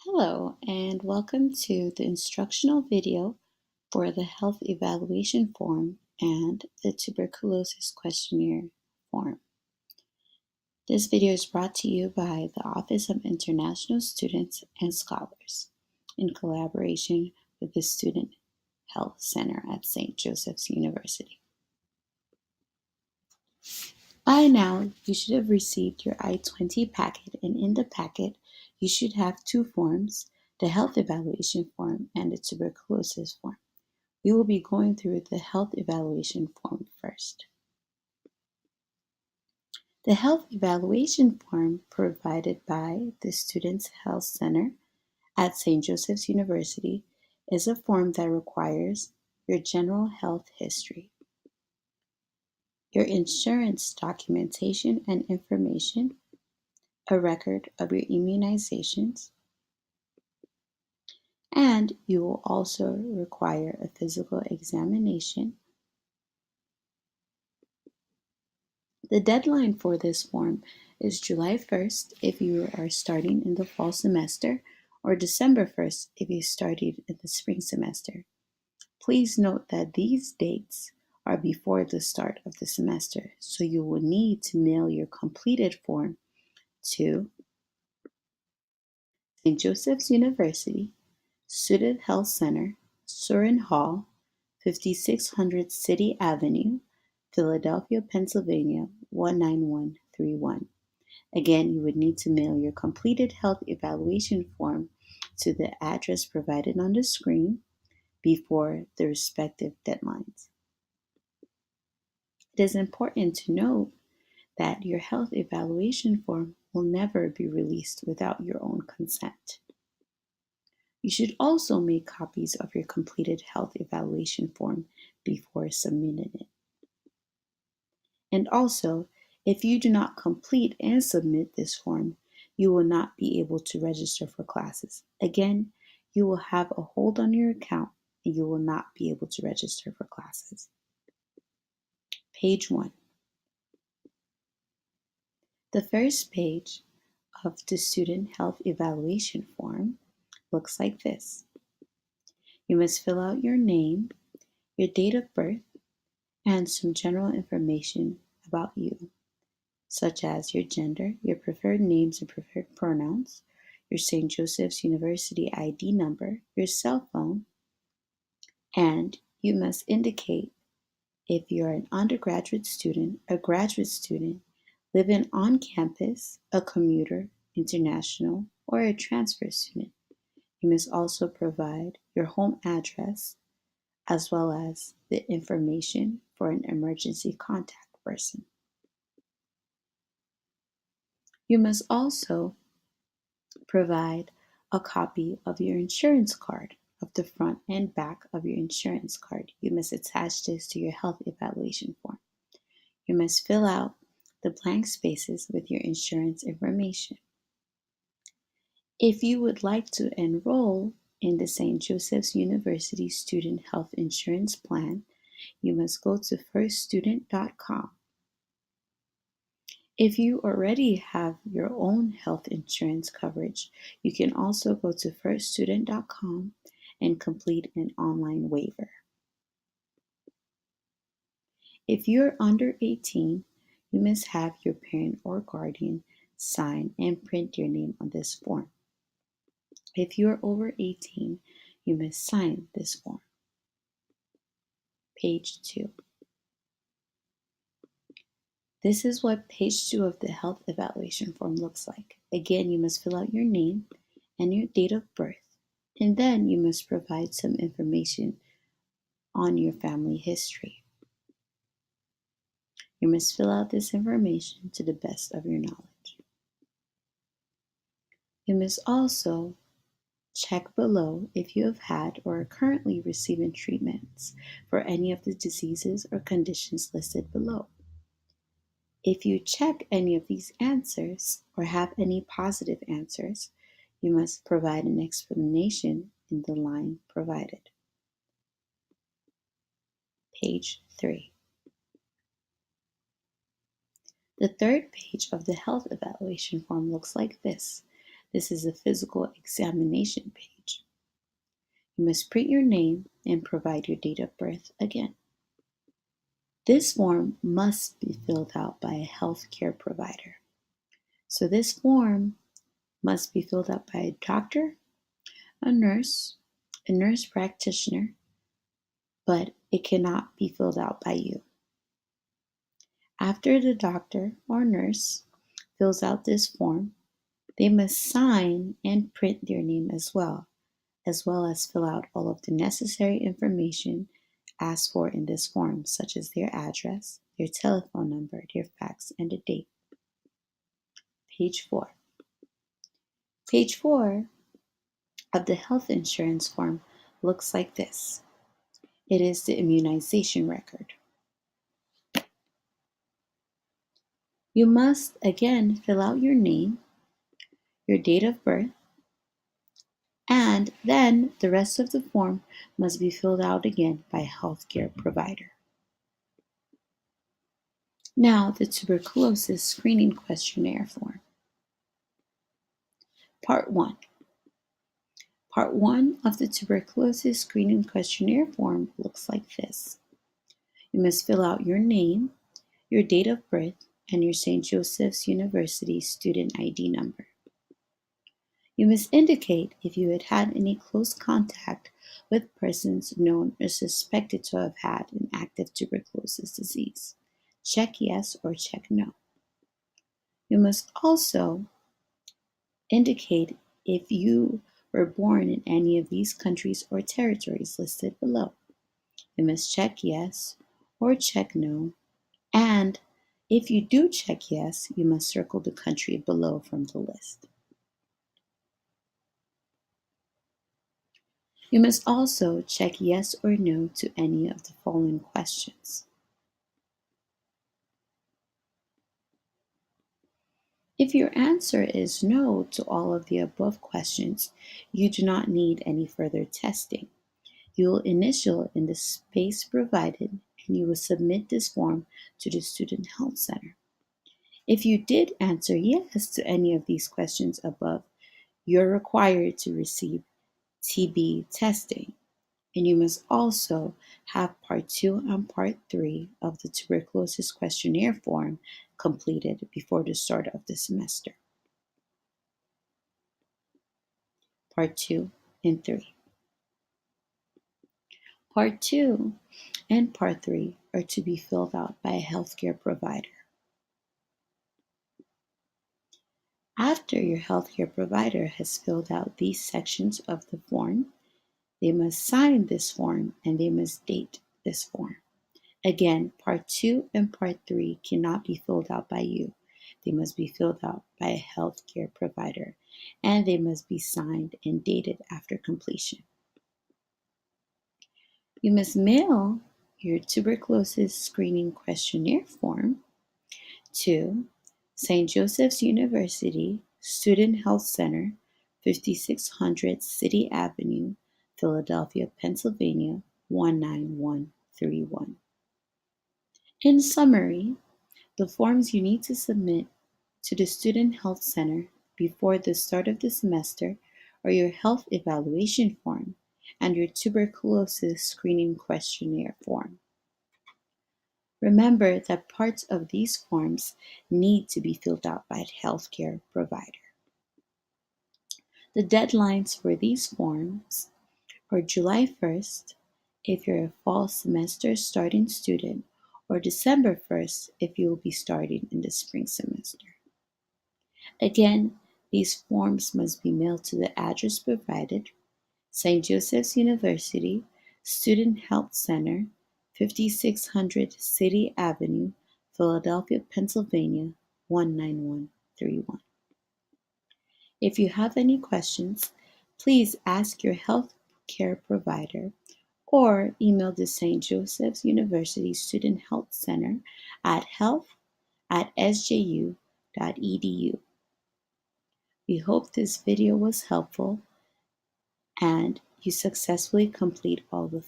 Hello, and welcome to the instructional video for the health evaluation form and the tuberculosis questionnaire form. This video is brought to you by the Office of International Students and Scholars in collaboration with the Student Health Center at St. Joseph's University. By now, you should have received your I-20 packet, and in the packet, you should have two forms, the health evaluation form and the tuberculosis form. We will be going through the health evaluation form first. The health evaluation form provided by the Students Health Center at St. Joseph's University is a form that requires your general health history, your insurance documentation and information, a record of your immunizations, and you will also require a physical examination. The deadline for this form is July 1st if you are starting in the fall semester, or December 1st if you started in the spring semester. Please note that these dates are before the start of the semester, so you will need to mail your completed form to St. Joseph's University, Student Health Center, Surin Hall, 5600 City Avenue, Philadelphia, Pennsylvania, 19131. Again, you would need to mail your completed health evaluation form to the address provided on the screen before the respective deadlines. It is important to note that your health evaluation form will never be released without your own consent. You should also make copies of your completed health evaluation form before submitting it. And also, if you do not complete and submit this form, you will not be able to register for classes. Again, you will have a hold on your account and you will not be able to register for classes. Page 1. The first page of the student health evaluation form looks like this. You must fill out your name, your date of birth, and some general information about you, such as your gender, your preferred names and preferred pronouns, your St. Joseph's University ID number, your cell phone, and you must indicate if you're an undergraduate student, a graduate student, living on campus, a commuter, international, or a transfer student. You must also provide your home address as well as the information for an emergency contact person. You must also provide a copy of your insurance card, of the front and back of your insurance card. You must attach this to your health evaluation form. You must fill out the blank spaces with your insurance information. If you would like to enroll in the St. Joseph's University Student Health Insurance Plan, you must go to firststudent.com. If you already have your own health insurance coverage, you can also go to firststudent.com and complete an online waiver. If you're under 18, you must have your parent or guardian sign and print your name on this form. If you're over 18, you must sign this form. Page 2. This is what page 2 of the health evaluation form looks like. Again, you must fill out your name and your date of birth, and then you must provide some information on your family history. You must fill out this information to the best of your knowledge. You must also check below if you have had or are currently receiving treatments for any of the diseases or conditions listed below. If you check any of these answers or have any positive answers, you must provide an explanation in the line provided. Page 3. The third page of the health evaluation form looks like this. This is a physical examination page. You must print your name and provide your date of birth again. This form must be filled out by a healthcare provider. So this form must be filled out by a doctor, a nurse practitioner, but it cannot be filled out by you. After the doctor or nurse fills out this form, they must sign and print their name as well as fill out all of the necessary information asked for in this form, such as their address, their telephone number, their fax, and the date. Page 4. Page 4 of the health insurance form looks like this. It is the immunization record. You must again fill out your name, your date of birth, and then the rest of the form must be filled out again by a healthcare provider. Now, the tuberculosis screening questionnaire form. Part 1. Part 1 of the tuberculosis screening questionnaire form looks like this. You must fill out your name, your date of birth, and your St. Joseph's University student ID number. You must indicate if you had had any close contact with persons known or suspected to have had an active tuberculosis disease. Check yes or check no. You must also indicate if you were born in any of these countries or territories listed below. You must check yes or check no, and if you do check yes, you must circle the country below from the list. You must also check yes or no to any of the following questions. If your answer is no to all of the above questions, you do not need any further testing. You will initial in the space provided and you will submit this form to the Student Health Center. If you did answer yes to any of these questions above, you're required to receive TB testing, and you must also have Part 2 and Part 3 of the tuberculosis questionnaire form completed before the start of the semester. Part 2 and 3. Part 2 and Part 3 are to be filled out by a healthcare provider. After your healthcare provider has filled out these sections of the form, they must sign this form and they must date this form. Again, Part 2 and Part 3 cannot be filled out by you. They must be filled out by a healthcare provider, and they must be signed and dated after completion. You must mail your tuberculosis screening questionnaire form to St. Joseph's University Student Health Center, 5600 City Avenue, Philadelphia, Pennsylvania, 19131. In summary, the forms you need to submit to the Student Health Center before the start of the semester are your health evaluation form and your tuberculosis screening questionnaire form. Remember that parts of these forms need to be filled out by a healthcare provider. The deadlines for these forms are July 1st if you're a fall semester starting student, or December 1st if you will be starting in the spring semester. Again, these forms must be mailed to the address provided: St. Joseph's University Student Health Center, 5600 City Avenue, Philadelphia, Pennsylvania, 19131. If you have any questions, please ask your health care provider or email the St. Joseph's University Student Health Center at health@sju.edu. We hope this video was helpful and you successfully complete all the